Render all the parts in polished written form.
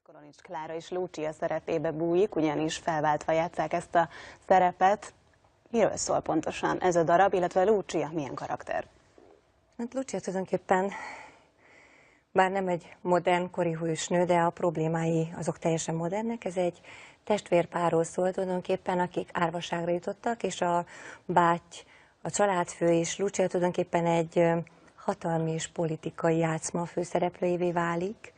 Koronics Klára és Lucia szerepébe bújik, ugyanis felváltva játsszák ezt a szerepet. Miről szól pontosan ez a darab, illetve Lucia milyen karakter? Hát Lucia tulajdonképpen, bár nem egy modern kori hősnő, de a problémái azok teljesen modernek. Ez egy testvérpárról szól tulajdonképpen, akik árvaságra jutottak, és a báty, a családfő és Lucia tulajdonképpen egy hatalmi és politikai játszma főszereplőjévé válik.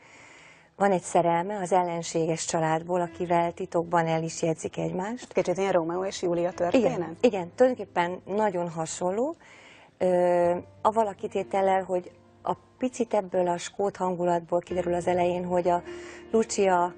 Van egy szerelme az ellenséges családból, akivel titokban el is jegyzik egymást. Kicsit ilyen Rómeó és Júlia történet? Igen, tulajdonképpen nagyon hasonló. A valakitétellel, hogy a picit ebből a skót hangulatból kiderül az elején, hogy a Lucia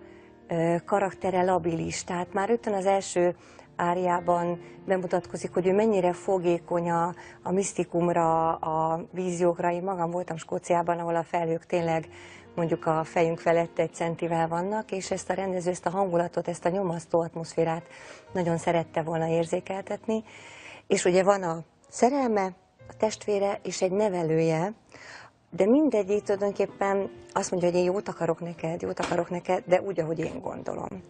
karaktere labilis, tehát már rögtön az első áriában bemutatkozik, hogy ő mennyire fogékony a misztikumra, a víziókra. Én magam voltam Skóciában, ahol a felhők tényleg mondjuk a fejünk felett 1 centivel vannak, és ezt a rendező, ezt a hangulatot, ezt a nyomasztó atmoszférát nagyon szerette volna érzékeltetni. És ugye van a szerelme, a testvére és egy nevelője, de mindegyik tulajdonképpen azt mondja, hogy én jót akarok neked, de úgy, ahogy én gondolom.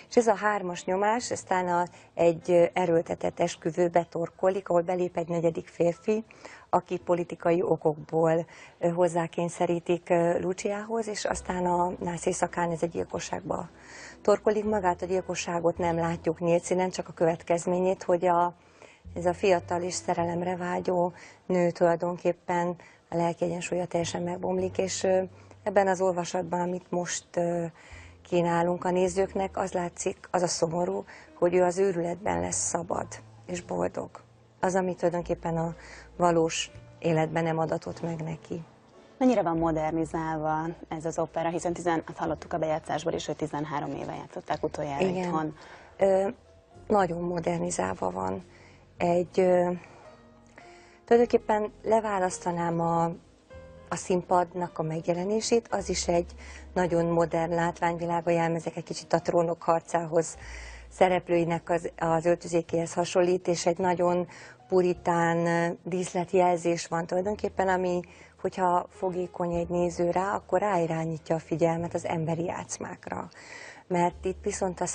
És ez a 3-as nyomás, aztán egy erőltetett esküvő betorkollik, ahol belép egy 4. férfi, aki politikai okokból hozzákényszerítik Luciához, és aztán a nász éjszakán ez egy gyilkosságba torkolik. Magát a gyilkosságot nem látjuk nyílt színen, csak a következményét, hogy ez a fiatal és szerelemre vágyó nő tulajdonképpen a lelki egyensúlya teljesen megbomlik, és ebben az olvasatban, amit most kínálunk a nézőknek, az látszik, az a szomorú, hogy ő az őrületben lesz szabad és boldog. Az, ami tulajdonképpen a valós életben nem adatott meg neki. Mennyire van modernizálva ez az opera, hiszen hallottuk a bejátszásból is, hogy 13 éve játszották utoljára itthon. Nagyon modernizálva van. Tulajdonképpen leválasztanám a színpadnak a megjelenését, az is egy nagyon modern látványvilága jelmezek, egy kicsit a Trónok harcához szereplőinek az öltözékéhez hasonlít, és egy nagyon puritán díszletjelzés van tulajdonképpen, ami, hogyha fogékony egy néző rá, akkor ráirányítja a figyelmet az emberi játszmákra. Mert itt viszont a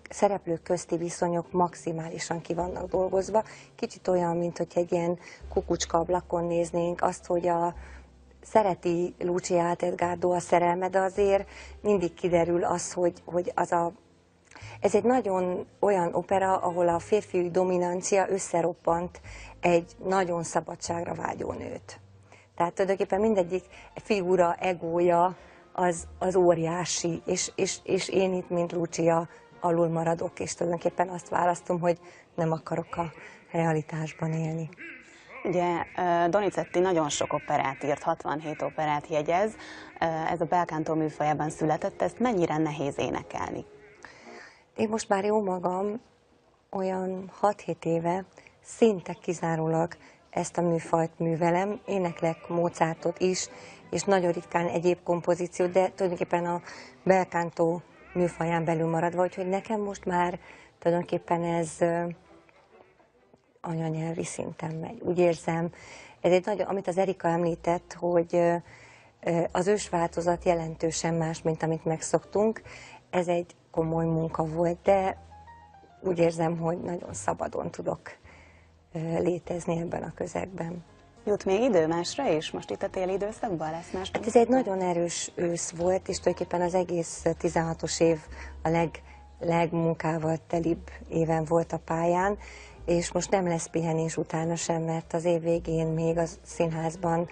szereplők közti viszonyok maximálisan ki vannak dolgozva. Kicsit olyan, mint hogy egy ilyen kukucska ablakon néznénk azt, hogy szereti Luciát Edgardo a szerelme, de azért mindig kiderül az, hogy ez egy nagyon olyan opera, ahol a férfi dominancia összeroppant egy nagyon szabadságra vágyó nőt. Tehát tulajdonképpen mindegyik figura, egója az óriási, és én itt, mint Lucia, alul maradok, és tulajdonképpen azt választom, hogy nem akarok a realitásban élni. Ugye Donizetti nagyon sok operát írt, 67 operát jegyez, ez a bel canto műfajában született, ezt mennyire nehéz énekelni? Én most már jó magam olyan 6-7 éve szinte kizárólag ezt a műfajt művelem, éneklek Mozartot is, és nagyon ritkán egyéb kompozíciót, de tulajdonképpen a bel canto műfaján belül maradva, úgyhogy nekem most már tulajdonképpen ez anyanyelvi szinten megy. Úgy érzem, ez egy nagyon, amit az Erika említett, hogy az ősváltozat jelentősen más, mint amit megszoktunk. Ez egy komoly munka volt, de úgy érzem, hogy nagyon szabadon tudok létezni ebben a közegben. Jut még idő másra is? Most itt a téli időszakban lesz más? Hát ez egy nagyon erős ősz volt, és tulajdonképpen az egész 16-os év a legmunkával telibb éven volt a pályán, és most nem lesz pihenés utána sem, mert az év végén még a színházban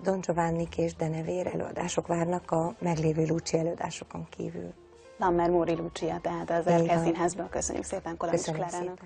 Don Giovannik és Denevér előadások várnak a meglévő Lucia előadásokon kívül. Lammermoor Lucia, tehát az Erkel Színházban. Köszönjük szépen Koronics Klárának.